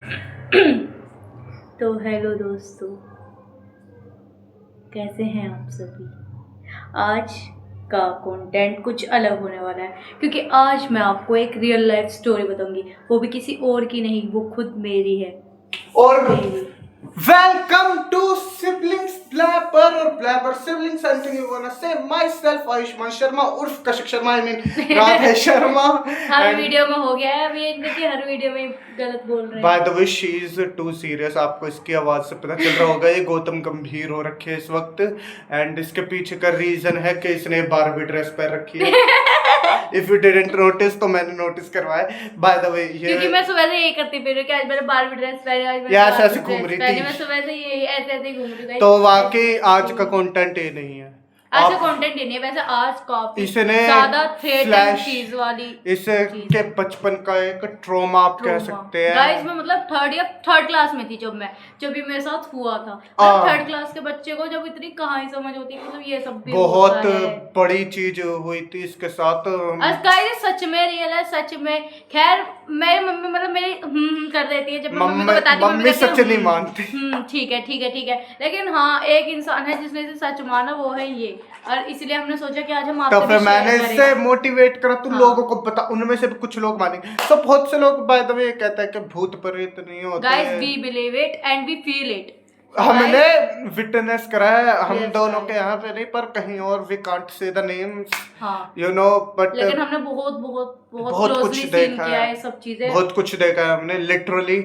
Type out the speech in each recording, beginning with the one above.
तो हेलो दोस्तों, कैसे हैं आप सभी। आज का कंटेंट कुछ अलग होने वाला है क्योंकि आज मैं आपको एक रियल लाइफ स्टोरी बताऊंगी, वो भी किसी और की नहीं, वो खुद मेरी है। और मेरी वेलकम टू सिबलिंग्स ब्लैपर और ब्लैपर siblings something you want to say myself Ayushmann Sharma उर्फ कशिक शर्मा आई मीन राधे शर्मा। हर वीडियो में हो गया है अभी, एक देखिए हर वीडियो में गलत बोल रहे हैं। By the way she is too serious, आपको इसकी आवाज से पता चल रहा होगा ये गौतम गंभीर हो रखे है इस वक्त। एंड इसके पीछे का रीजन है कि इसने बारबी ड्रेस पहन रखी है। इफ यू डिडंट नोटिस तो मैंने नोटिस करवाया। बाय द वे ये क्योंकि मैं सुबह से यही करती फिर रही हूँ कि आज मैंने बारबी ड्रेस पहनी, आज मैंने ऐसे बारबी ऐसे घूम ड्रेस रही पहनी। थी। मैं सुबह से यही ऐसे ऐसे ही घूम रही हूँ। तो वाकई आज का कंटेंट ये नहीं है। आज का कंटेंट ही नहीं है, वैसे आज काफी इसने ज्यादा थ्रेट एंड फ्लैश चीज वाली इसके बचपन का एक ट्रॉमा आप कह सकते हैं। गाइस मैं मतलब थर्ड क्लास में थी जब ये मेरे साथ हुआ था। थर्ड क्लास के बच्चे को जब इतनी कहानी समझ होती है, मतलब ये सब भी बहुत होता है। बड़ी चीज हुई थी इसके साथ। गाइस सच में रियल है, सच में। खैर मेरी मम्मी मतलब मेरी कर देती है जब मैं मम्मी को बताती हूँ, मम्मी सच नहीं मानती। ठीक है ठीक है ठीक है, लेकिन हाँ एक इंसान है जिसने इसे सच माना, वो है ये। और इसलिए हमने सोचा कि आज हम तो आपसे फिर भी मैंने शेयर इससे करें। मोटिवेट करा तो हाँ। लोगों को पता, उनमें से भी कुछ लोग मानेंगे। तो बहुत से लोग बाय द वे कहते हैं कि भूत प्रेत नहीं होते। Guys we believe it and we feel it. हमने विटनेस करा है, हम Yes, दोनों guys. के यहाँ पे नहीं पर कहीं और। We can't say the names, हाँ यू नो, बट लेकिन हमने बहुत बहुत बहुत बहुत कुछ क्लोजली सीन देखा किया है, है सब चीजें। बहुत कुछ देखा है हमने लिटरली।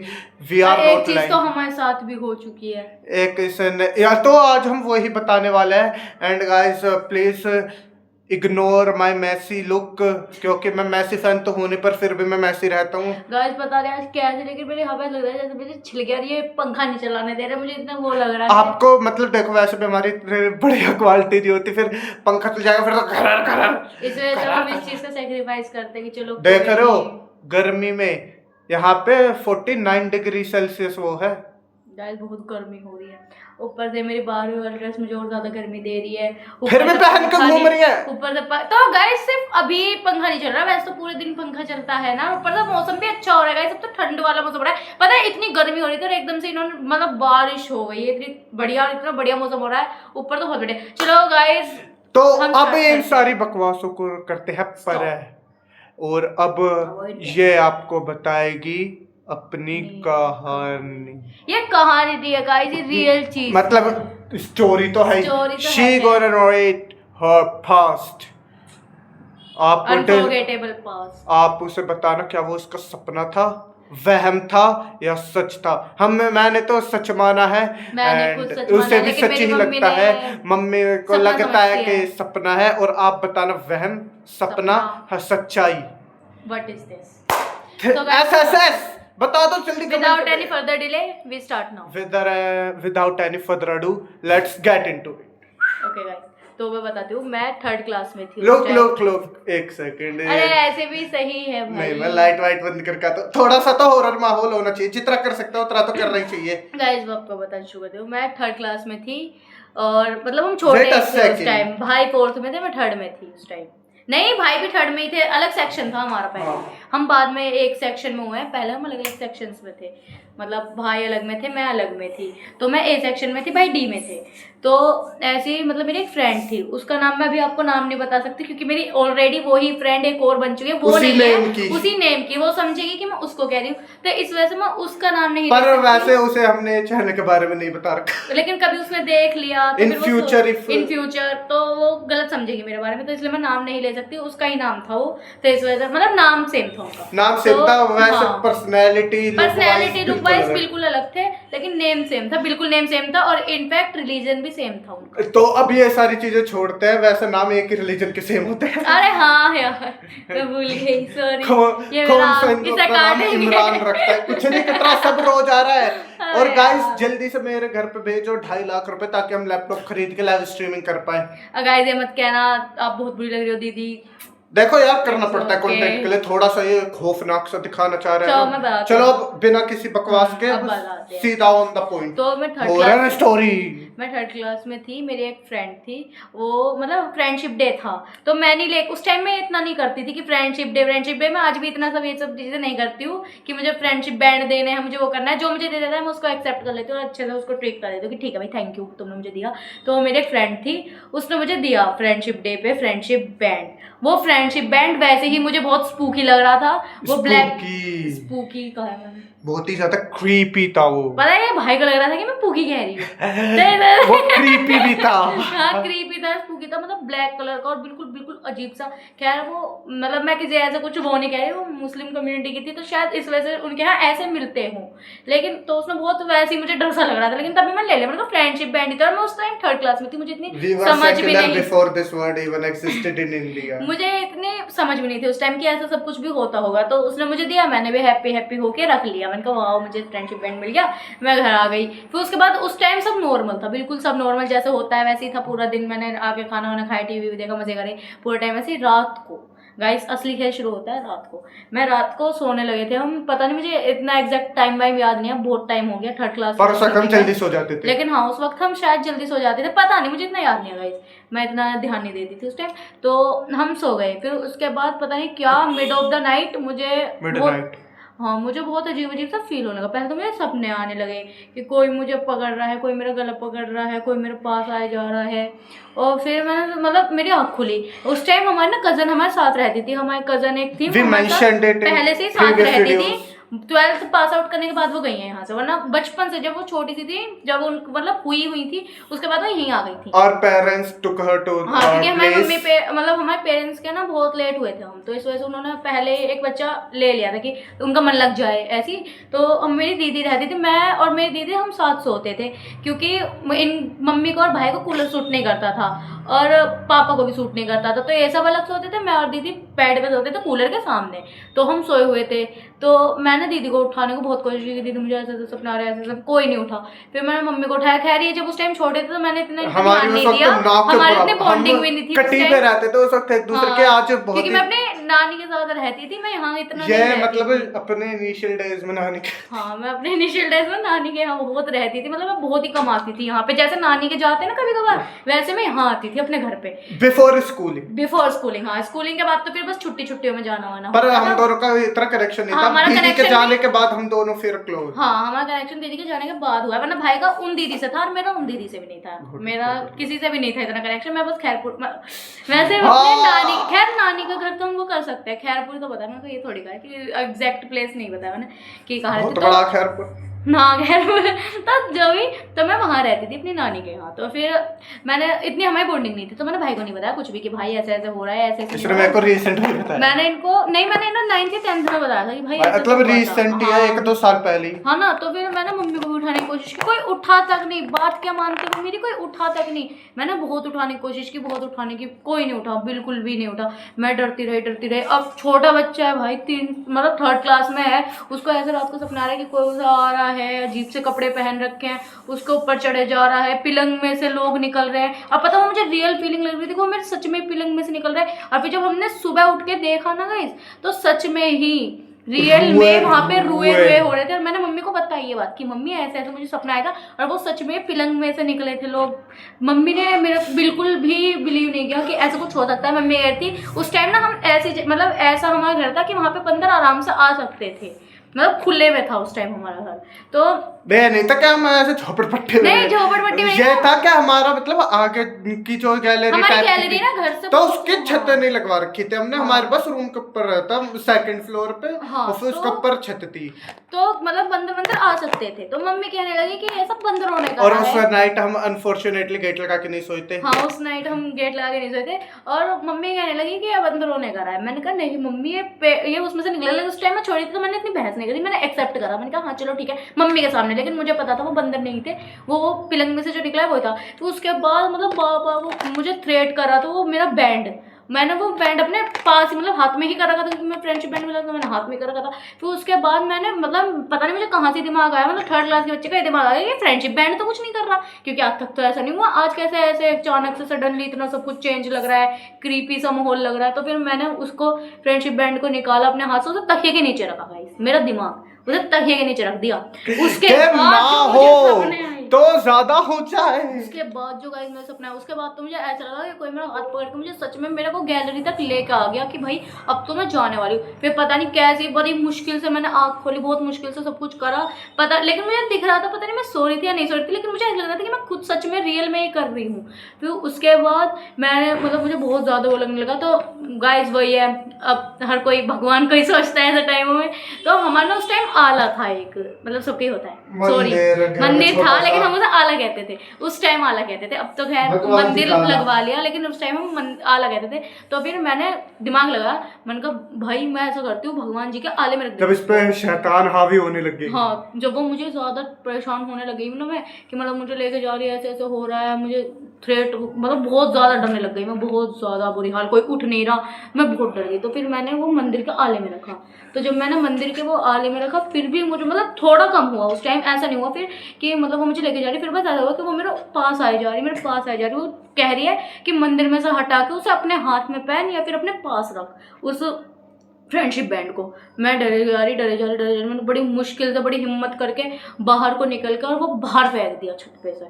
वी आर एक नॉट चीज लाइंग। तो हमारे साथ भी हो चुकी है। एक इसने या तो आज हम वही बताने वाले हैं। And guys please ignore my messy look, क्योंकि मैं मैसी फैन तो होने पर फिर भी मैं मैसी रहता हूँ। गाइस पता नहीं आज कैसे, लेकिन मेरे हवा लग रहा है जैसे मुझे छिल गया, ये पंखा नहीं चलाने दे रहा, मुझे इतना वो लग रहा है। आपको मतलब देखो, वैसे भी हमारी इतनी बढ़िया क्वालिटी नहीं होती, फिर पंखा चल जाएगा फिर तो घरर घरर। इस वजह से हम इस चीज का सैक्रिफाइस करते हैं कि चलो देख रहे हो गर्मी में यहाँ पे 49 डिग्री सेल्सियस वो है। गाइस बहुत गर्मी हो रही है, ऊपर से मेरी 12वीं वाली ड्रेस मुझे और ज्यादा गर्मी दे रही है। फिर भी पहन के घूम रही है। ऊपर से तो गाइस सिर्फ अभी पंखा नहीं चल रहा, वैसे तो पूरे दिन पंखा चलता है ना। ऊपर से मौसम भी अच्छा हो रहा है गाइस, अब तो ठंड वाला मौसम हो रहा है। पता है इतनी गर्मी हो रही थी और एकदम से इन्होंने मतलब बारिश हो गई है, इतनी बढ़िया, इतना बढ़िया मौसम हो रहा है ऊपर तो बहुत बढ़िया। चलो गाइस तो अब इन सारी बकवासों को करते हैं पर, और अब ये आपको बताएगी अपनी कहानी। ये कहानी नहीं है गाइस, ये रियल चीज, मतलब स्टोरी तो है। She gonna narrate her past. Unforgettable past. आप उसे बताना क्या वो उसका सपना था, वहम था या सच था। मैंने तो सच माना है, उसे भी सच ही लगता है। मम्मी को लगता है कि सपना है, और आप बताना वहम, सपना है, सच्चाई। What is this? एसएसएस बता दो जल्दी। Without any further delay we start now. Without any further ado let's get into it. Okay guys, तो मैं बताती हूँ, मैं थर्ड क्लास में थी। लोग एक सेकंड। अरे ऐसे भी सही है भाई। नहीं, मैं लाइट वाइट बंद करके आता हूँ। थोड़ा सा तो हॉरर माहौल होना चाहिए, जितना कर सकता हूँ उतना तो करना ही चाहिए। गाइस मैं आपको बताना शुरू करती हूँ, मैं थर्ड क्लास में थी और मतलब हम छोटे थे उस टाइम। भाई फोर्थ में थे, मैं थर्ड में थी उस टाइम। नहीं भाई भी थर्ड में ही थे, अलग सेक्शन था हमारा पहले। हम बाद में एक सेक्शन में हुए हैं, पहले हम अलग अलग सेक्शंस में थे। मतलब भाई अलग में थे, मैं अलग में थी। तो मैं ए सेक्शन में थी, भाई डी में थे। तो ऐसे ही मतलब मेरी एक फ्रेंड थी, उसका नाम मैं अभी आपको नाम नहीं बता सकती क्योंकि मेरी ऑलरेडी वही फ्रेंड एक और बन चुकी है, वो उसी नहीं नेम है की। उसी नेम की, वो समझेगी कि मैं उसको कह रही हूँ, तो इस वजह से मैं उसका नाम नहीं पर ले सकती। वैसे उसे हमने चहल के बारे में नहीं बता रखा, लेकिन कभी उसने देख लिया तो इन फ्यूचर तो वो गलत समझेगी मेरे बारे में, तो इसलिए मैं नाम नहीं ले सकती। उसका ही नाम था वो, तो इस वजह से मतलब नाम सेम था उनका, नाम सेम था वैसे। हाँ। पर्सनैलिटी लुक वाइज बिल्कुल अलग थे, लेकिन नेम सेम था, बिल्कुल नेम सेम था, और इनफैक्ट रिलीजन भी सेम था उनका। तो अब ये सारी चीजें छोड़ते हैं, वैसे नाम एक ही रिलीजन के सेम होते हैं। अरे हाँ यार मैं भूल गई, सॉरी। कौन सा हिंदू का नाम इमरान रखता है? कुछ नहीं, कितना सब रोज आ रहा है। और गाइस जल्दी से मेरे घर पे भेजो 2.5 लाख रुपए ताकि हम लैपटॉप खरीद के लाइव स्ट्रीमिंग कर पाए। गाइस ये मत कहना, आप बहुत बुरी लग रही हो दीदी। देखो यार, करना पड़ता है कंटेंट के लिए, थोड़ा सा ये खौफनाक सा दिखाना चाह रहे हैं। चलो अब बिना किसी बकवास के सीधा ऑन द पॉइंट। तो मैं थर्ड क्लास में थी, मेरी एक फ्रेंड थी, वो मतलब फ्रेंडशिप डे था, तो मैं नहीं उस टाइम में इतना नहीं करती थी कि फ्रेंडशिप डे मैं आज भी इतना सब ये सब चीजें नहीं करती हूँ कि मुझे फ्रेंडशिप बैंड देने हैं, मुझे वो करना है, जो मुझे दे देता है मैं उसको एक्सेप्ट कर लेती हूँ और अच्छे से उसको ट्रीट कर देती हूँ कि ठीक है भाई थैंक यू तुमने मुझे दिया। तो मेरी एक फ्रेंड थी, उसने मुझे दिया फ्रेंडशिप डे पे फ्रेंडशिप बैंड। वो फ्रेंडशिप बैंड वैसे ही मुझे बहुत स्पूकी लग रहा था, वो ब्लैक स्पूकी कहा है मैंने, बहुत ही ज्यादा क्रीपी था वो, पता है भाई को लग रहा था कि मैं पूकी कह रही हूँ। वो क्रीपी भी था। हाँ क्रीपी था, स्पूकी था, मतलब ब्लैक कलर का और बिल्कुल बिल्कुल अजीब सा। खैर वो मतलब मैं किसी ऐसे कुछ वो नहीं कह रही, वो मुस्लिम कम्युनिटी की थी तो शायद इस वजह से उनके यहाँ ऐसे मिलते हों, लेकिन तो उसमें बहुत वैसे ही मुझे डर सा लग रहा था, लेकिन तभी मैं ले लिया, मतलब फ्रेंडशिप बैंड ही था और मैं उस टाइम थर्ड क्लास में थी, मुझे इतनी समझ भी नहीं, मुझे इतनी समझ भी नहीं थी उस टाइम कि ऐसा सब कुछ भी होता होगा। तो उसने मुझे दिया, मैंने भी हैप्पी हैप्पी होके रख लिया, मैंने कहा वाह मुझे फ्रेंडशिप बैंड मिल गया, मैं घर आ गई। फिर उसके बाद उस टाइम सब नॉर्मल था, बिल्कुल सब नॉर्मल जैसे होता है वैसे ही था, पूरा दिन मैंने आके खाना वाना खाया, टीवी भी देखा, मजे करे पूरे टाइम ऐसे ही। रात को गाइस असली खेल शुरू होता है रात को, मैं रात को सोने लगे थे हम, पता नहीं मुझे इतना एग्जैक्ट टाइम वाइम याद नहीं है, बहुत टाइम हो गया, थर्ड क्लास पर जल्दी सो जाते थे, लेकिन हाँ उस वक्त हम शायद जल्दी सो जाते थे, पता नहीं मुझे इतना याद नहीं है गाइस, मैं इतना ध्यान नहीं देती थी उस टाइम। तो हम सो गए, फिर उसके बाद पता नहीं क्या मिड ऑफ द नाइट मुझे बहुत अजीब अजीब सा फील होने लगा। पहले तो मेरे सपने आने लगे कि कोई मुझे पकड़ रहा है, कोई मेरा गला पकड़ रहा है, कोई मेरे पास आए जा रहा है, और फिर मैंने मतलब मेरी आँख खुली। उस टाइम हमारी ना कजन हमारे साथ रहती थी, हमारी कजन एक थी पहले से ही साथ रहती थी, 12th पास आउट करने के बाद वो गई है यहाँ से, वरना बचपन से जब वो छोटी सी थी, जब उन मतलब हुई थी उसके बाद वो यहीं आ गई थी। और पेरेंट्स टुक हर टू हाँ क्योंकि हमारी मम्मी पे मतलब हमारे पेरेंट्स के ना बहुत लेट हुए थे हम, तो इस वजह से उन्होंने पहले एक बच्चा ले लिया था कि उनका मन लग जाए ऐसी। तो मेरी दीदी रहती थी, मैं और मेरी दीदी हम साथ सोते थे, क्योंकि इन मम्मी को और भाई को कूलर सूट नहीं करता था और पापा को भी सूट नहीं करता था, तो ये सब अलग सोते थे, मैं और दीदी बेड पे सोते थे कूलर के सामने। तो हम सोए हुए थे, तो मैंने दीदी को उठाने को बहुत कोशिश की, दीदी मुझे ऐसे ऐसे सपना आ रहा है, ऐसे कोई नहीं उठा। फिर मैंने मम्मी को उठाया, खैर ये जब उस टाइम छोटे थे तो मैंने इतना ध्यान नहीं दिया, हमारी इतनी बॉन्डिंग भी नहीं थी, कटी पे रहते थे उस वक्त एक दूसरे के। आज बहुत क्योंकि मैं अपने नानी के साथ रहती थी, मैं यहाँ इतना ये मतलब अपने इनिशियल डेज में नानी के, हाँ मैं अपने इनिशियल डेज में नानी के यहाँ बहुत रहती थी, मतलब मैं बहुत ही कम आती थी यहाँ पे, जैसे नानी के जाते ना कभी कभार वैसे मैं यहाँ आती थी अपने घर पे बिफोर स्कूलिंग। हाँ स्कूलिंग के बाद तो फिर बस छुट्टियों में जाना वाना, पर हम दोनों का इतना कनेक्शन नहीं था, दीदी के जाने के बाद हम दोनों फिर क्लोज। हाँ हमारा कनेक्शन दीदी के जाने के बाद हुआ, वरना भाई का उन दीदी से था और मेरा उन दीदी से भी नहीं था, मेरा किसी से भी नहीं था इतना कनेक्शन। मैं बस खैरपुर वैसे अपने नानी, खैर नानी का घर तो हम वो कर सकते हैं, खैरपुर तो पता है, ये थोड़ी कहा कि एग्जैक्ट प्लेस नहीं बताया मैंने कि कहा रहती, बड़ा खैरपुर ना खैरपुर तो जो भी, तो मैं वहाँ रहती थी अपनी नानी के यहाँ। तो फिर मैंने इतनी हमारी बॉन्डिंग नहीं थी, तो मैंने भाई को नहीं बताया कुछ भी कि भाई ऐसे ऐसे हो रहा है, ऐसे मेरे को रिसेंटली बताया, मैंने इनको नहीं, मैंने इन्हें 9th या 10th में बताया था कि भाई मतलब रिसेंट ही है, 1-2 साल पहले, हाँ ना। तो फिर मैंने मम्मी को भी उठाने की कोशिश की, कोई उठा तक नहीं, बात क्या मानते हो मेरी, कोई उठा तक नहीं। मैंने बहुत उठाने की कोशिश की, बहुत उठाने की, कोई नहीं उठा, बिल्कुल भी नहीं उठा। मैं डरती रही। अब छोटा बच्चा है भाई, 3rd क्लास में है, उसको ऐसे रात को सपना रहा है कि कोई उसे आ रहा है, अजीब से कपड़े पहन रखे हैं, उसके ऊपर चढ़े जा रहा है, पिलंग में से लोग निकल रहे हैं। अब पता, वो मुझे रियल फीलिंग लग रही थी, वो मेरे सच में पिलंग में से निकल रहा है। और फिर जब हमने सुबह उठ के देखा ना गाइस, तो सच में ही रियल में वहाँ पे रुए हो रहे थे। और मैंने मम्मी को बताई ये बात कि मम्मी ऐसे ऐसे मुझे सपना आया था, और वो सच में पिलंग में से निकले थे लोग। मम्मी ने मेरा बिल्कुल भी बिलीव नहीं किया कि ऐसा कुछ हो सकता है। मम्मी गई थी उस टाइम ना, हम ऐसे मतलब ऐसा हमारा घर था कि वहाँ पे बंदर आराम से आ सकते थे, मतलब खुले में था उस टाइम हमारा घर। तो नहीं था क्या, हम ऐसे झोपड़पट्टी में, नहीं झोपड़पट्टी में ये था क्या, हमारा मतलब आगे की जो गैलरी ना घर से, तो उसकी छत नहीं लगवा रखी थी हमने, हमारे पास रूम के ऊपर रहता 2nd फ्लोर पे, और फिर उसके ऊपर छत थी, तो मतलब बंदर आ सकते थे। तो मम्मी कहने लगी कि ये सब बंदर होने का, और उस नाइट हम अनफॉर्चुनेटली गेट लगा के नहीं सोते। हाँ उस नाइट हम गेट लगा के नहीं सोते, और मम्मी कहने लगी कि ये बंदर होने का रहा है। मैंने कहा नहीं मम्मी, ये उसमें से निकले। उस टाइम मैं छोड़ी थी तो मैंने इतनी बहस नहीं करी, मैंने एक्सेप्ट करा, मैंने कहा हाँ चलो ठीक है मम्मी के सामने। लेकिन मुझे पता था वो बंदर नहीं थे, वो पिलंग में से जो निकला है वो था। तो उसके बाद मतलब बाबा वो मुझे थ्रेट करा, तो वो मेरा बैंड मैंने वो बैंड अपने पास ही मतलब हाथ में ही कर रखा था, क्योंकि मैं फ्रेंडशिप बैंड मिला था मैंने हाथ में कर रखा था। फिर उसके बाद मैंने मतलब पता नहीं मुझे कहाँ से दिमाग आया, मतलब 3rd क्लास के बच्चे का दिमाग आया कि फ्रेंडशिप बैंड तो कुछ नहीं कर रहा, क्योंकि आज तक तो ऐसा नहीं हुआ, आज कैसे ऐसे अचानक से सडनली इतना सब कुछ चेंज लग रहा है, क्रीपी सा माहौल लग रहा है। तो फिर मैंने उसको फ्रेंडशिप बैंड को निकाला अपने हाथ से, उसे तकिए के नीचे रखा गाइस, मेरा दिमाग उसे तकिए के नीचे रख दिया। उसके बाद ना हो तो ज्यादा हो जाए। उसके बाद जो गाइस मेरा सपना है, उसके बाद तो मुझे ऐसा लगा कि कोई मेरा हाथ पकड़ के मुझे सच में मेरे को गैलरी तक लेके आ गया कि भाई अब तो मैं जाने वाली हूँ। फिर पता नहीं कैसे बड़ी मुश्किल से मैंने आँख खोली, बहुत मुश्किल से सब कुछ करा पता, लेकिन मुझे दिख रहा था पता नहीं मैं सो रही थी या नहीं सो रही थी, लेकिन मुझे ऐसा लग रहा था कि मैं खुद सच में रियल में ही कर रही हूँ। फिर उसके बाद मैंने मतलब मुझे बहुत ज़्यादा वो लगने लगा। तो गाइस वही है, अब हर कोई भगवान को ही सोचता है ऐसे टाइमों में। तो हमारा उस टाइम आला था एक, मतलब सबके होता है, सॉरी मंदिर था लेकिन हम उसे आला कहते थे, उस टाइम आला कहते थे, अब तो खैर मंदिर लगवा लिया, लेकिन उस टाइम हम आला कहते थे। तो फिर मैंने दिमाग लगा, मैंने कहा भाई मैं ऐसा करती हूँ भगवान जी के आले में रख, जब इस पे शैतान हावी होने लग गई, हाँ जब वो मुझे ज्यादा परेशान होने लगी ना मैं, कि मतलब मुझे लेके जा रही है, ऐसे ऐसे हो रहा है, मुझे थ्रेट मतलब बहुत ज्यादा डरने लग गई मैं, बहुत ज्यादा बुरी हाल, कोई उठ नहीं रहा, मैं बहुत डर गई। तो फिर मैंने वो मंदिर के आले में रखा। तो जब मैंने मंदिर के वो आले में रखा फिर भी मुझे मतलब थोड़ा कम हुआ उस टाइम, ऐसा नहीं हुआ फिर कि मतलब वो मुझे लेके जा रही, फिर बस ऐसा हुआ कि वो मेरे पास आई जा रही, मेरे पास आई जा रही, वो कह रही है कि मंदिर में से हटा के उसे अपने हाथ में पहन या फिर अपने पास रख उस फ्रेंडशिप बैंड को। मैं डरे जा रही मैंने बड़ी मुश्किल से बड़ी हिम्मत करके बाहर को निकल कर और वो बाहर फेंक दिया छत पे से,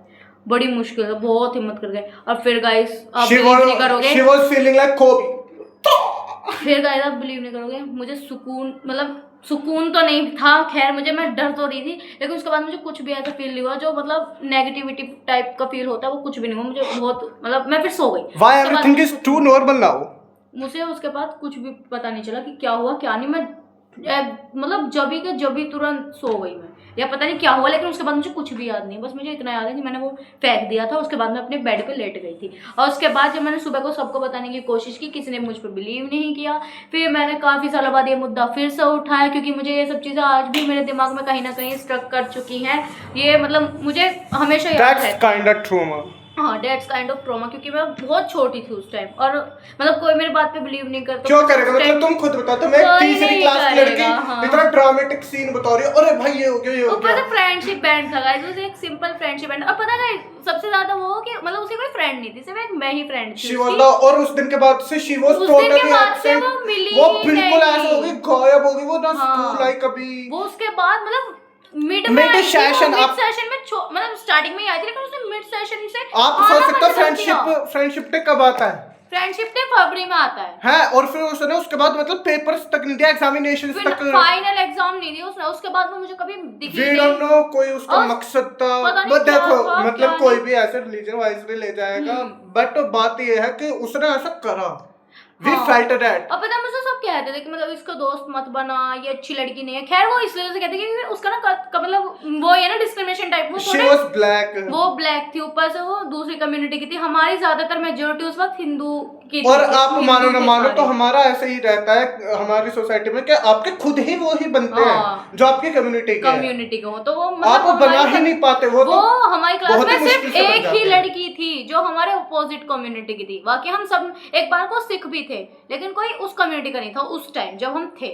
बड़ी मुश्किल से बहुत हिम्मत करके। और फिर गाइस आप बिलीव नहीं करोगे, she was feeling like Kobe। फिर गाइस आप बिलीव नहीं करोगे, मुझे सुकून मतलब सुकून तो नहीं था, खैर मुझे मैं डर तो रही थी, लेकिन उसके बाद मुझे कुछ भी ऐसा फील नहीं हुआ जो मतलब नेगेटिविटी टाइप का फील होता है, वो कुछ भी नहीं हुआ मुझे। बहुत मतलब मैं फिर सो गई। Why everything is too normal now? मुझे उसके बाद कुछ भी पता नहीं चला कि क्या हुआ क्या नहीं, मैं मतलब जब ही तुरंत सो गई मैं, या पता नहीं क्या हुआ, लेकिन उसके बाद मुझे कुछ भी याद नहीं। बस मुझे इतना याद है कि मैंने वो फेंक दिया था, उसके बाद मैं अपने बेड पे लेट गई थी। और उसके बाद जब मैंने सुबह को सबको बताने की कोशिश की, किसी ने मुझ पर बिलीव नहीं किया। फिर मैंने काफ़ी सालों बाद ये मुद्दा फिर से उठाया, क्योंकि मुझे ये सब चीज़ें आज भी मेरे दिमाग में कहीं ना कहीं स्ट्रक कर चुकी हैं। ये मतलब मुझे हमेशा याद है। हाँ डेट्स काइंड ऑफ ट्रॉमा, क्योंकि मैं बहुत छोटी थी उस टाइम, और मतलब कोई मेरे बात पे बिलीव नहीं करता। क्यों करेगा, मतलब तुम खुद बताओ, तुम एक तीसरी क्लास की लड़की इतना ड्रामेटिक सीन बता रही हो, अरे भाई ये हो गया ये हो गया। ऊपर से फ्रेंडशिप बैंड था गाइस, उसे एक सिंपल फ्रेंडशिप बैंड। और पता है सबसे ज्यादा वो कि मतलब उसे कोई फ्रेंड नहीं थी, सिर्फ एक मैं ही फ्रेंड थी शी वाज। और उस दिन के बाद से शी वाज टोटली एब्सेंट, वो बिल्कुल ऐसे हो गई, गायब हो गई, वो ना स्कूल आई कभी। वो उसके बाद मतलब मिड सेशन में मतलब स्टार्टिंग में ही आई थी, लेकिन उसने मिड सेशन से आप सोच सकते हो फ्रेंडशिप डे कब आता है? फ्रेंडशिप डे फरवरी में आता है और फिर उसने उसके बाद मतलब पेपर्स तक नहीं दिया, एग्जामिनेशंस तक, फाइनल एग्जाम नहीं दिया उसने। उसके बाद वो मुझे कभी दिखी नहीं। वी डोंट नो कोई उसका मकसद था, बट देखो मतलब कोई भी ऐसे रिलीजन वाइज ले जाएगा, बट बात ये है कि उसने ऐसा करा। We felt that। अब पता मुझे सब कहते थे कि मतलब इसका दोस्त मत बना, ये अच्छी लड़की नहीं है। खैर वो इसलिए से कहते कि उसका ना मतलब वो है ना डिस्क्रिमिनेशन टाइप, वो She was black। वो ब्लैक थी, ऊपर से वो दूसरी कम्युनिटी की थी। हमारी ज्यादातर मेजोरिटी उस वक्त हिंदू की थी। और आप मानो ना मानो तो हमारा ऐसे ही रहता है हमारी सोसाइटी में कि आपके खुद ही वो ही बनते हैं जो आपकी कम्युनिटी के हो, तो वो आप बना ही नहीं पाते। वो हमारी क्लास में सिर्फ एक ही लड़की थी जो हमारे अपोजिट कम्युनिटी की थी, बाकी हम सब एक बार को सिख भी थे, लेकिन कोई उस कम्युनिटी का नहीं था उस टाइम जब हम थे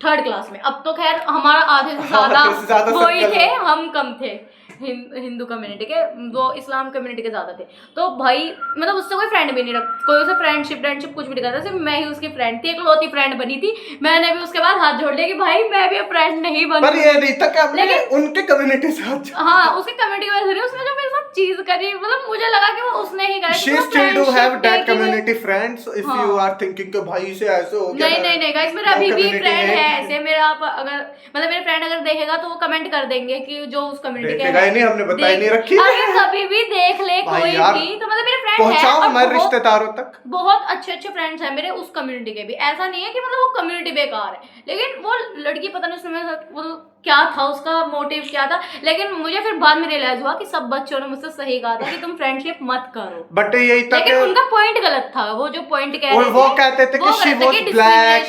3rd क्लास में। अब तो खैर हमारा आधे से ज्यादा वो ही थे, हम कम थे हिंदू कम्युनिटी के, वो इस्लाम कम्युनिटी के ज्यादा थे। तो भाई मतलब उससे कोई फ्रेंड भी नहीं रख, कोई उसे फ्रेंडशिप कुछ भी नहीं करता, सिर्फ मैं ही उसकी फ्रेंड थी, एकलौती फ्रेंड बनी थी। मैंने भी उसके बाद हाथ जोड़ लिया कि भाई मैं भी फ्रेंड नहीं बनी। पर ये नहीं था कि आपने उनके कम्युनिटी से हाँ उसकी कम्युनिटी की वजह से उसने जो मेरे साथ चीज करी, मतलब मुझे लगा कि वो उसने ही करा। She still do have that community friends if you are thinking कि भाई से ऐसे हो गया। नहीं गाइस, मेरा अभी भी फ्रेंड है ऐसे। मेरा अगर मतलब मेरे फ्रेंड अगर देखेगा तो वो कमेंट कर देंगे कि जो उस कम्युनिटी के है। नहीं हमने बताई नहीं रखी, अगर कभी भी देख ले कोई भी तो मतलब मेरे फ्रेंड है, पहुंचाओ हमारे रिश्तेदारों तक। बहुत अच्छे फ्रेंड्स हैं मेरे उस कम्युनिटी के भी। ऐसा नहीं है कि मतलब वो कम्युनिटी बेकार है, लेकिन वो लड़की पता नहीं उसमें क्या था, उसका मोटिव क्या था। लेकिन मुझे फिर बाद में रियलाइज हुआ कि सब बच्चों ने मुझसे सही कहा था कि तुम फ्रेंडशिप मत करो, बट यही था लेकिन उनका पॉइंट गलत था। वो जो पॉइंट कह रहे थे वो कहते थे कि she was black,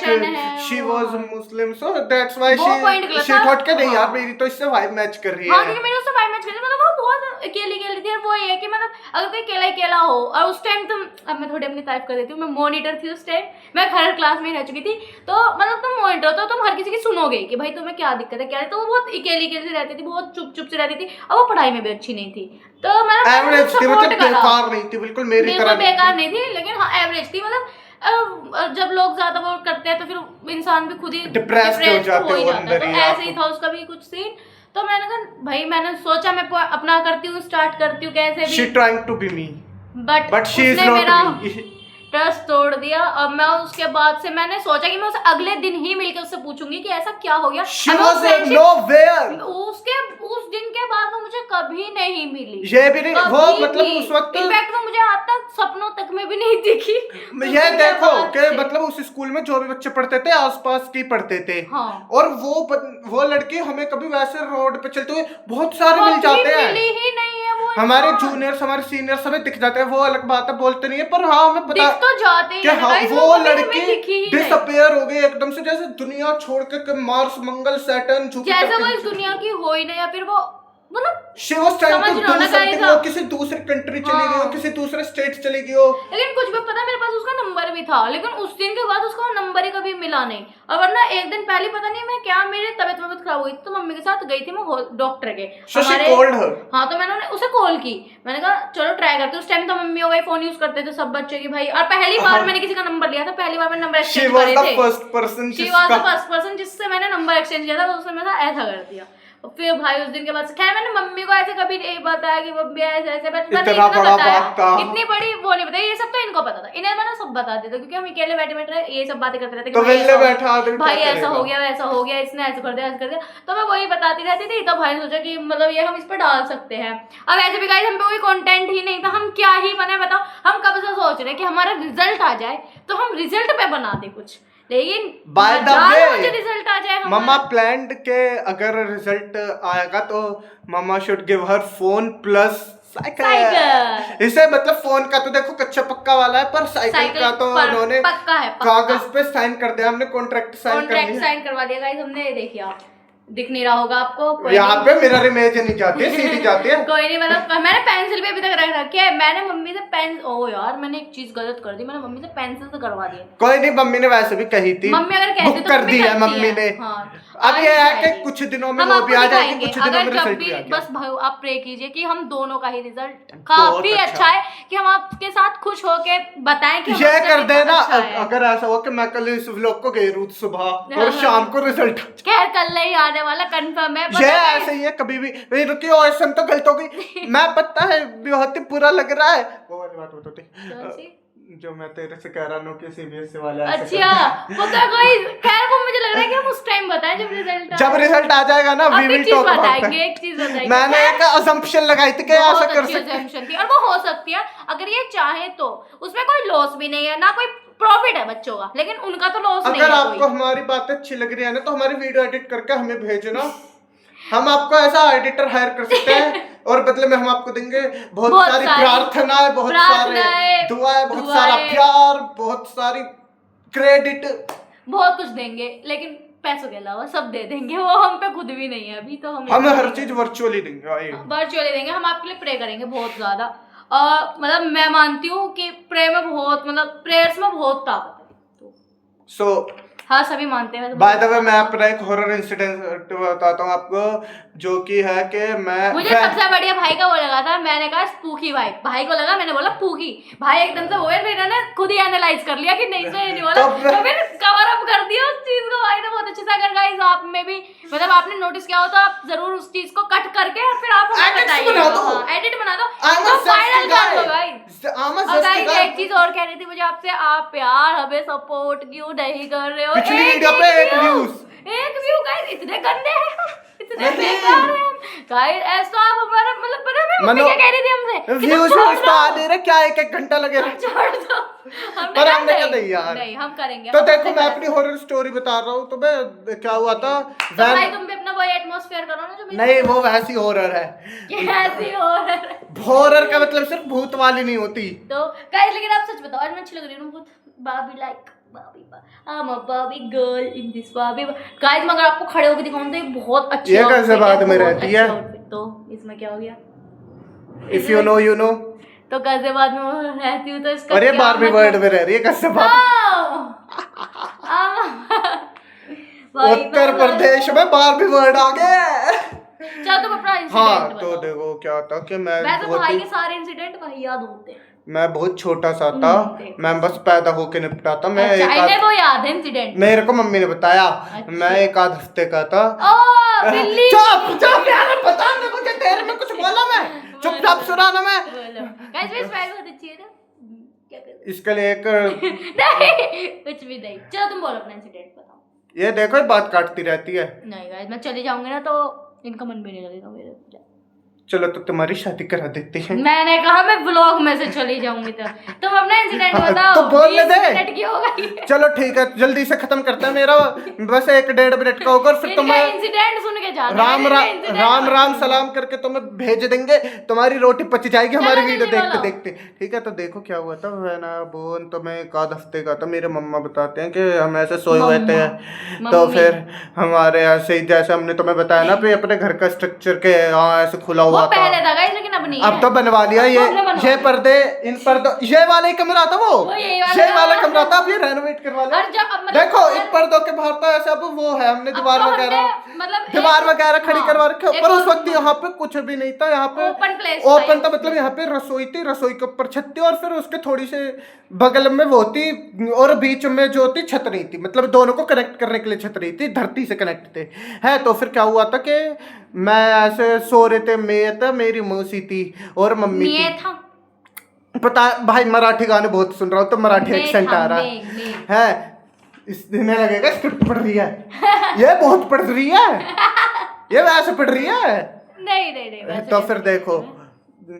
she was Muslim, so that's why she thought के नहीं यार मेरी तो इससे वाइब मैच कर रही है। हां क्योंकि मैंने उससे से फाइट मैच खेलती, मतलब वो बहुत अकेली थी। और वो ये कि मतलब अगर कोई अकेला हो, और उस टाइम तुम, अब मैं थोड़ी अपनी तारीफ कर देती हूँ, मैं मॉनिटर थी उस टाइम, मैं हर क्लास में रह चुकी थी, तो मतलब तुम मॉनिटर हो तो तुम हर किसी की सुनोगे कि भाई तुम्हें क्या दिक्कत है क्या है। तो वो बहुत अकेली से रहती थी, बहुत चुप से रहती थी, और वो पढ़ाई में भी अच्छी नहीं थी। तो मैंने एवरेज थी, मतलब बेकार नहीं थी, बिल्कुल मेरी तरह बेकार नहीं थी, लेकिन हाँ एवरेज थी। मतलब जब लोग ज्यादा वो करते हैं तो फिर इंसान भी खुद ही डिप्रेस हो जाता है। तो ऐसे ही था उसका भी कुछ सीन। तो मैंने कहा भाई, मैंने सोचा मैं अपना करती हूँ, स्टार्ट करती हूँ कैसे भी, She trying to be me, but she is उसने not मेरा me. ट्रस्ट तोड़ दिया। और मैं उसके बाद से मैंने सोचा कि मैं उसे अगले दिन ही मिलकर उससे पूछूंगी कि ऐसा क्या हो गया। She was nowhere. उसके उस दिन के बाद वो मुझे कभी नहीं मिली, ये भी नहीं, वो मतलब उस वक्त इनफैक्ट वो मुझे आज तक सपनों तक में भी नहीं दिखी। ये देखो कि मतलब उस स्कूल में जो भी बच्चे पढ़ते थे आसपास के पढ़ते थे, हाँ। और वो लड़की हमें कभी वैसे रोड पे चलते हुए बहुत सारे मिल जाते हैं, मिली ही नहीं है वो। हमारे जूनियर्स हमारे सीनियर्स हमें दिख जाते हैं, वो अलग बात है, बोलते नहीं है, पर हाँ हमें पता तो जाते ही कि हाँ guys, वो कभी लड़की हमें दिखी ही डिसअपियर हो गई एकदम से, जैसे दुनिया छोड़ के मार्स मंगल सैटर्न जुपिटर, जैसे वो इस दुनिया की हो ही नहीं, या फिर वो मतलब she was trying to do something, वो किसी दूसरे कंट्री चली गई हो, हाँ। किसी दूसरे स्टेट चली गई हो। लेकिन कुछ भी पता है, मेरे पास उसका नंबर भी था, लेकिन उस दिन के बाद उसका नंबर ही कभी मिला नहीं। और वरना एक दिन पहले पता नहीं मैं क्या, मेरी तबीयत खराब हुई थी, तो मम्मी के साथ गई थी मैं डॉक्टर के हाँ, तो मैंने उसे कॉल की, मैंने कहा चलो ट्राई करते। उस टाइम तो मम्मी हो गई फोन यूज करते थे सब बच्चे की भाई, और पहली बार मैंने किसी का नंबर लिया था, पहली बार मैंने नंबर एक्सचेंज करे थे। फर्स्ट पर्सन जिससे मैंने नंबर एक्सचेंज किया था, तो उसने मेरा ऐसा कर दिया। फिर भाई उस दिन के बाद से खैर मैंने मम्मी को ऐसे कभी नहीं बताया कि मम्मी ऐसे ऐसे, बस मैंने इतना बताया, इतनी बड़ी वो नहीं बताई, ये सब तो इनको पता था, इन्हें मैंने सब बता दिया था, क्योंकि हम अकेले बैठे ये सब बातें करते रहते तो भाई ऐसा हो गया वैसा हो गया, इसने ऐसा कर दिया, तो मैं वही बताती रहती थी। तो भाई सोचा कि मतलब ये हम इस पर डाल सकते हैं। अब ऐसे भी गाइस हम पे कोई कंटेंट ही नहीं था, हम क्या ही बने बताओ। हम कब से सोच रहे हैं कि हमारा रिजल्ट आ जाए तो हम रिजल्ट पे बना दे कुछ, लेकिन बाय द वे रिजल्ट आ जाए मम्मा प्लान्ड के अगर रिजल्ट आएगा तो mamma should give her phone plus cycle. इसे मतलब फोन का तो देखो कच्चा पक्का वाला है, पर साइकिल का तो उन्होंने पक्का है, कागज पे साइन कर दिया, हमने कॉन्ट्रैक्ट साइन करवा दिया गाइस हमने। देखिए आप दिख नहीं रहा होगा आपको, यहाँ पे मिरर इमेज नहीं जाती है, सीधी जाती है। कोई नहीं, मतलब मैंने पेंसिल भी अभी तक रख रखी है। मैंने मम्मी से ओ यार मैंने एक चीज गलत कर दी, मैंने मम्मी से पेंसिल से करवा दिया। कोई नहीं, मम्मी ने वैसे भी कही थी, मम्मी अगर कहती तो कर दी है मम्मी ने। अब ये है कि कुछ दिनों में वो भी आ जाएगी, कुछ दिनों में रिजल्ट भी आ जाएगा। बस भाई आप प्रे कीजिए कि हम दोनों का ही रिजल्ट काफी अच्छा है, कि हम आपके साथ खुश होके बताएं कि ये कर देना। अगर ऐसा हो कि मैं कल इस व्लॉग को गई रूट सुबह और शाम को रिजल्ट, खैर कल नहीं आने वाला कंफर्म है। ये ऐसे ही है, कभी भी रुकिए OSM तो गलत हो गई। मैं पता है बहुत ही बुरा लग रहा है, वो वाली बात बताती जो मैं तेरे से कह रहा हूँ कि CBSE वाला। अच्छा पता कोई, खैर वो मुझे लग रहा है कि हम उस टाइम बताएं जब रिजल्ट आ जाएगा ना, we will talk about it. एक चीज बताएंगे, मैंने एक असम्पशन लगाई थी कि ऐसा कर सकते थी, और वो हो सकती है अगर ये चाहे तो। उसमें कोई लॉस भी नहीं है, ना कोई प्रॉफिट है बच्चों का, लेकिन उनका तो लॉस नहीं है। अगर आपको हमारी बातें अच्छी लग रही है ना, तो हमारी वीडियो एडिट करके हमें भेजना, हम आपको ऐसा एडिटर हायर कर सकते हैं, और बदले में हम आपको देंगे बहुत सारी प्रार्थनाएं, बहुत सारे दुआएं, बहुत सारा प्यार, बहुत सारी क्रेडिट, बहुत कुछ देंगे, लेकिन पैसों के अलावा सब दे देंगे। वो हम पे खुद भी नहीं है अभी, तो हमें हर चीज वर्चुअली देंगे, वर्चुअली देंगे। हम आपके लिए प्रे करेंगे बहुत ज्यादा, और मतलब मैं मानती हूँ कि प्रे में बहुत, मतलब प्रेयर्स में बहुत ताकत है। सो हाँ सभी मानते हैं। बाय द वे मैं अपना एक हॉरर इंसिडेंट बताता हूँ आपको, जो कि है कि मुझे सबसे बढ़िया भाई का वो लगा था, मैंने कहा स्पूकी भाई को लगा, मैंने बोला पूकी, भाई एकदम से वो फिर इन्होंने खुद ही एनालाइज कर लिया कि नहीं सो ये नहीं बोला, तो फिर कवर अप कर दिया उस चीज को भाई ने बहुत अच्छे से। अगर गाइस आप में भी मतलब आपने नोटिस किया हो तो आप जरूर उस चीज को कट करके और फिर आप बताइए, एडिट बना दो तो वायरल कर दो गाइस। और गाइस एक चीज और कह रही थी मुझे आपसे, आप यार हमें सपोर्ट क्यों नहीं कर रहे हो? पिछली वीडियो पे एक व्यू गाइस, इतने गंदे हैं, इतने बेकार हैं गाइस। ऐसा आप हमारा मतलब पता है मैं क्या कह रही थी हमसे, व्यूज तो आ दे रहे, क्या एक घंटा लगेगा, छोड़ दो। पर हमने कहा नहीं यार, नहीं हम करेंगे। तो देखो मैं अपनी हॉरर स्टोरी बता रहा हूँ, तो मैं क्या हुआ था, तो भाई तुम भी अपना वही एटमॉस्फेयर करो ना जो नहीं, वो वैसी हॉरर है, कैसी हॉरर? हॉरर का मतलब सिर्फ भूत वाली नहीं होती। तो गाइस लेकिन आप सच बताओ, आज मैं अच्छी लग रही हूँ बहुत, बाबी like I'm a Barbie girl in this Barbie। Guys मगर आपको खड़े होकर दिखाऊं तो ये बहुत अच्छी, ये कैसे बाद में रहती है, तो इसमें क्या हो गया? If you know you know. तो गाजियाबाद में रहती हूँ तो इसका अरे क्या बारहवीं वर्ड में रह रही है गाजियाबाद। उत्तर प्रदेश में 12वीं वर्ड आ गए। चल तुम अपना इंसिडेंट हाँ बताओ। तो देखो क्या था कि वैसे तो भाई के सारे इंसिडेंट वही याद होते हैं। मैं बहुत छोटा सा था, मैं बस पैदा होके निपटा था। मैं अच्छा, वो याद है इंसिडेंट, मेरे को मम्मी ने बताया। अच्छा। मैं एक आध हफ्ते का था। बिल्ली चुप यार, पता नहीं मुझे तेरे में कुछ बोला मैं। चुपचाप सुना ना मैं। गाइस मेरी स्माइल बहुत अच्छी है ना, क्या कर इसके लिए एक नहीं कुछ भी नहीं। चलो तुम बोलो अपना इंसिडेंट बताओ। ये देखो ये बात काटती रहती है। नहीं गाइस मैं चले जाऊंगी ना तो इनका मन भी नहीं लगेगा मेरे। चलो तो तुम्हारी शादी करा देते हैं। मैंने कहा मैं व्लॉग में से चली जाऊंगी तो तुम अपना इंसिडेंट बताओ। तो बोलने दे। मिनट की होगा चलो ठीक है, जल्दी से खत्म करते हैं। मेरा बस 1-1.5 मिनट का होगा, फिर तुम्हें इंसिडेंट सुन के जाना। राम सलाम करके तुम्हें भेज देंगे। तुम्हारी रोटी पच जाएगी हमारी वीडियो देखते देखते। ठीक है तो देखो क्या हुआ था। मैं ना बोन तो मैं एक आध हफ्ते का था। मेरे मम्मा बताते हैं कि हम ऐसे सोए हुए थे, तो फिर हमारे ऐसे ही जैसे हमने तुम्हें बताया ना अपने घर का स्ट्रक्चर के ऐसे खुला हुआ पहले था गाइस, लेकिन अब नहीं है। अब तो बनवा लिया। ये पर्दे, इन पर्दों, ये वाला ही कमरा था वो ये वाला कमरा था। अब ये रेनोवेट करवा लिया। देखो इन पर्दों के बाहर तो ऐसा अब वो है, हमने दीवार वगैरह खड़ी करवा रखी। पर उस वक्त यहाँ पे कुछ भी नहीं था। यहाँ पे ओपन था, मतलब यहाँ पे रसोई थी, रसोई के ऊपर छत थी और फिर उसके थोड़ी से बगल में वो थी और बीच में जो थी छत नहीं थी। मतलब दोनों को कनेक्ट करने के लिए छत नहीं थी, धरती से कनेक्ट थे। है तो फिर क्या हुआ था कि मैं ऐसे सो रहे थे। मेरी मौसी थी और मम्मी थी। था पता भाई मराठी गाने बहुत सुन रहा हूँ तो मराठी एक्सेंट आ रहा है। इस दिन लगेगा स्क्रिप्ट पढ़ रही है। ये बहुत पढ़ रही है, ये वैसे पढ़ रही है। नहीं तो फिर देखो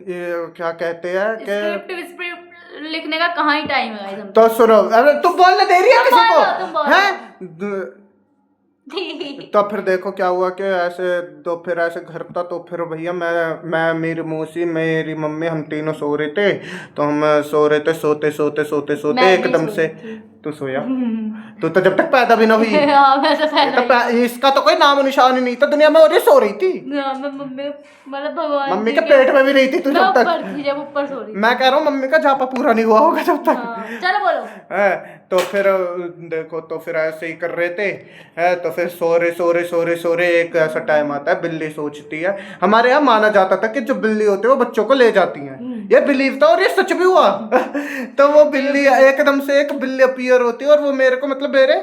ये क्या कहते हैं कि स्क्रिप्ट लिखने का कहाँ ही टाइम है। तो सुनो, अरे तुम बोलने दे रही है किसी को हैं? तो फिर देखो क्या हुआ कि ऐसे तो फिर ऐसे घर था। तो फिर भैया मैं मेरी मौसी मेरी मम्मी हम तीनों सो रहे थे। तो हम सो रहे थे, सोते एकदम से तू सोया। तू तो जब तक पैदा भी ना हुई। इसका तो कोई नाम निशान ही नहीं था दुनिया में और ये सो रही थी। मम्मी के पेट में भी नहीं थी तू जब तक। ऊपर सो रही। मैं कह रहा हूँ मम्मी का जापा पूरा नहीं हुआ होगा जब तक। चलो बोलो। तो फिर देखो तो फिर ऐसे ही कर रहे थे। तो फिर सो रहे एक ऐसा टाइम आता है, बिल्ली सोचती है। हमारे यहाँ माना जाता था कि जो बिल्ली होती है वो बच्चों को ले जाती हैं। ये बिलीव था और ये सच भी हुआ। तो वो बिल्ली एकदम से एक बिल्ली अपीयर होती है और वो मेरे को मतलब मेरे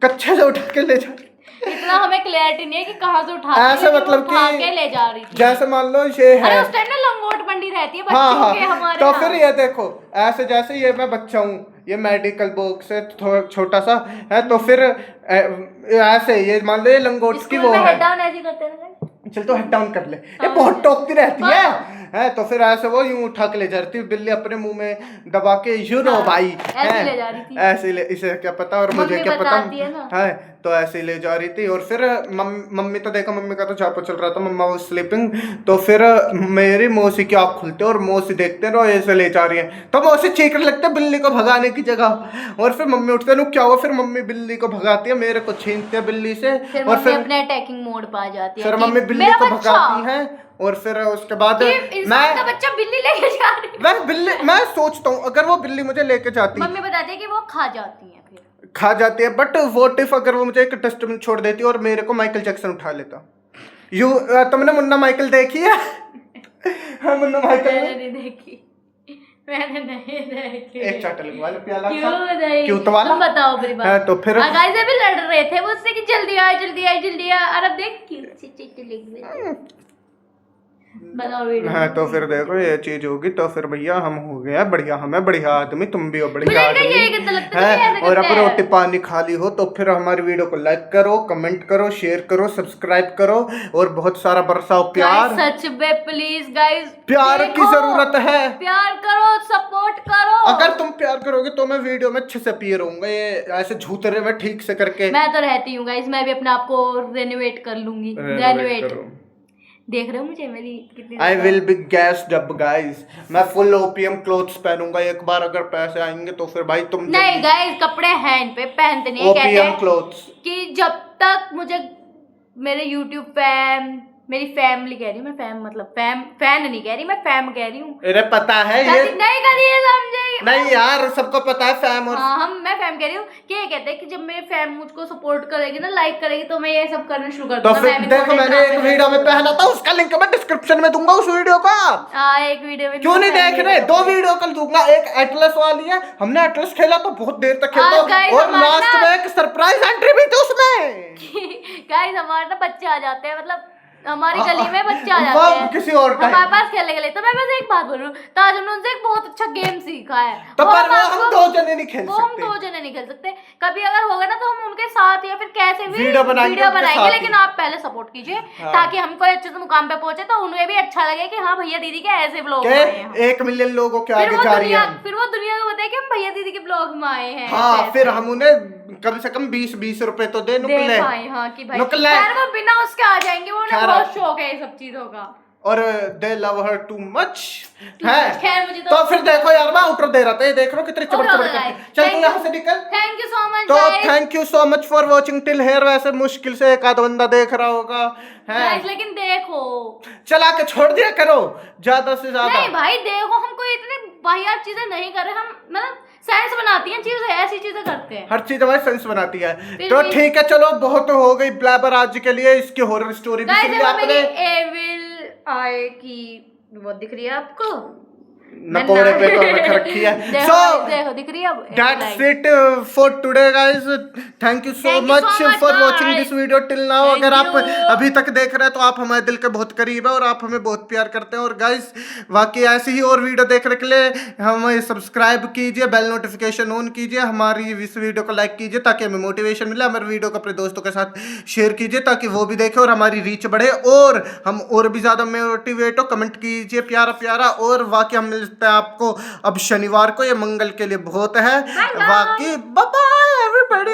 कच्चे से उठा के ले जाती। इतना हमें क्लैरिटी नहीं है कि कहाँ से उठा ऐसे मतलब कि ले जा रही थी। जैसे मान लो ये है उस टाइम ना लंगोट बंदी रहती है बच्चों के हमारे। तो फिर ये देखो ऐसे जैसे ये मैं बच्चा हूँ, ये मेडिकल बॉक्स है थोड़ा छोटा सा है। तो फिर ऐसे ये मान लो ये लंगोट की वो है। हेड डाउन ऐसे करते हैं। चल तो हेड डाउन कर ले, ये बहुत टोकती रहती है। तो फिर ऐसे वो यूं उठा के ले जा रही थी बिल्ली अपने मुंह में दबा के। भाई ऐसे ले जा रही थी। ऐसे इसे क्या पता और मुझे क्या पता है। तो ऐसे ही ले जा रही थी और फिर मम्मी तो देखा, मम्मी का तो चापा चल रहा था, मम्मा वो स्लीपिंग। तो फिर मेरी मौसी की आँख खुलते और मौसी देखते रहो ऐसे ले जा रही है। तो मौसी चीखने लगते बिल्ली को भगाने की जगह और फिर मम्मी उठते नु क्या हुआ। फिर मम्मी बिल्ली को भगाती है, मेरे को छीनती है बिल्ली से और फिर अपने अटैकिंग मोड पे आ जाती है। फिर मम्मी बिल्ली को भगाती है और फिर उसके बाद मैं बच्चा बिल्ली लेके जा रही है। मैं सोचता हूँ अगर वो बिल्ली मुझे लेके जाती, मम्मी बताती है कि वो खा जाती है, फिर खा जाती है। बट व्हाट इफ अगर वो मुझे एक डस्टबिन छोड़ देती और मेरे को माइकल जैक्सन उठा लेता। तुमने मुन्ना माइकल देखी है? हाँ मुन्ना माइकल मैंने नहीं देखी। एक चाटल वाला प्याला क्यों तो वाला बताओ मेरी बात। तो फिर गाइस अभी लड़ रहे थे मुझसे कि जल्दी आ। अरे देख क्यों हाँ तो फिर देखो ये चीज होगी। तो फिर भैया हम हो गया बढ़िया, हमें बढ़िया आदमी, तुम भी हो बढ़िया आदमी है। और अब रोटी पानी खा ली हो तो फिर हमारी वीडियो को लाइक करो, कमेंट करो, शेयर करो, सब्सक्राइब करो और बहुत सारा बरसाओ प्यार। सच में प्लीज गाइस प्यार की जरूरत है। प्यार करो, सपोर्ट करो। अगर तुम प्यार करोगे तो मैं वीडियो में अच्छे से अपीयर होऊंगा, ये ऐसे झूतरे में ठीक से करके। मैं तो रहती हूँ गाइस, मैं भी अपने आप को रेनोवेट कर लूंगी। रेनोवेट देख रहे हो मुझे मेरी कितनी। I will be gassed up guys। मैं फुल ओपीएम क्लोथ्स पहनूंगा एक बार अगर पैसे आएंगे तो फिर भाई तुम नहीं गाइस कपड़े हैं इन पे, पहनते नहीं। ओपीएम क्लोथ्स कि जब तक मुझे मेरे YouTube पे मेरी फैमिली कह रही हूँ मैं, फैम मतलब फैन नहीं कह रही मैं, फैम कह रही हूँ। अरे पता है ये नहीं कभी ये समझेगी नहीं यार, सबको पता है फैम और हाँ मैं फैम कह रही हूँ कि ये कहते हैं कि जब मेरे फैम मुझको सपोर्ट करेगी ना, लाइक करेगी, तो मैं ये सब करना शुरू कर दूंगा। तो फिर देखो मैंने एक वीडियो में पहना था, उसका लिंक मैं डिस्क्रिप्शन में दूंगा उस वीडियो का। एक वीडियो में क्यों नहीं देख रहे? 2 वीडियो कल दूंगा, एक एटलस वाली है, हमने एटलस खेला तो बहुत देर तक खेलता, और लास्ट में एक सरप्राइज एंट्री भी थी उसमें। गाइस हमारे ना बच्चे आ जाते हैं, मतलब हमारी गली में बच्चे आ जाते हैं किसी और टाइम हमारे पास खेलने के लिए। तो मैं बस एक बात बोलूं, तो आज हमने उनसे एक बहुत अच्छा गेम सीखा है। तो पर वो हम 2 जने नहीं खेल सकते, हम 2 जने नहीं खेल सकते। कभी अगर होगा ना तो हम उनके साथ या फिर कैसे भी वीडियो बनाएंगे, लेकिन आप पहले सपोर्ट कीजिए ताकि हम कोई अच्छे से मुकाम पे पहुंचे, तो उन्हें भी अच्छा लगे कि हाँ भैया दीदी के ऐसे ब्लॉग में आए हैं। 1 मिलियन लोगों के आगे जा रही है, फिर वो दुनिया को बताए कि हम भैया दीदी के ब्लॉग में आए हैं। हाँ फिर हम उन्हें कम से कम 20 रुपए तो दे नुकले। हाँ कि भाई खैर वो बिना उसके आ जाएंगे, वो उन्हें बहुत शौक है ये सब चीजों का, और दे लव हर टू मच है। खैर मुझे तो फिर देखो यार मैं आउटर दे रहा था, ये देख लो कितनी चमक करती। चल तू यहाँ से निकल। Thank you so much. तो thank you so much for watching till here. वैसे मुश्किल से एक आध बंदा देख रहा होगा है, लेकिन देखो चला के छोड़ दिया करो ज्यादा से ज्यादा। नहीं भाई देखो, हम कोई इतने वाहियात चीजें नहीं कर रहे, हम मतलब साइंस बनाती हैं चीजें, ऐसी चीजें करते हैं, हर चीज हमारी साइंस बनाती है। तो ठीक है चलो, बहुत हो गई ब्लैबर आज के लिए। इसकी हॉरर स्टोरी भी सुन ली आपने। एविल आई की वो दिख रही है आपको, नकोड़े पे तो रख रखी है। सो देखो दिख रही है। That's it for today guys. Thank you so much for watching this video till now. अगर आप अभी तक देख रहे हैं तो आप हमारे दिल के बहुत करीब है और आप हमें बहुत प्यार करते हैं। और गाइस वाकई ऐसी ही और वीडियो देखने के लिए हमें सब्सक्राइब कीजिए, बेल नोटिफिकेशन ऑन कीजिए, हमारी इस वीडियो को लाइक कीजिए ताकि हमें मोटिवेशन मिले। हमारे वीडियो को अपने दोस्तों के साथ शेयर कीजिए ताकि वो भी देखें और हमारी रीच बढ़े और हम और भी ज्यादा मोटिवेट हो। कमेंट कीजिए प्यारा प्यारा। और वाकई हम मिलते हैं आपको अब शनिवार को, ये मंगल के लिए बहुत है। बाकी बाय बाय एवरीबॉडी।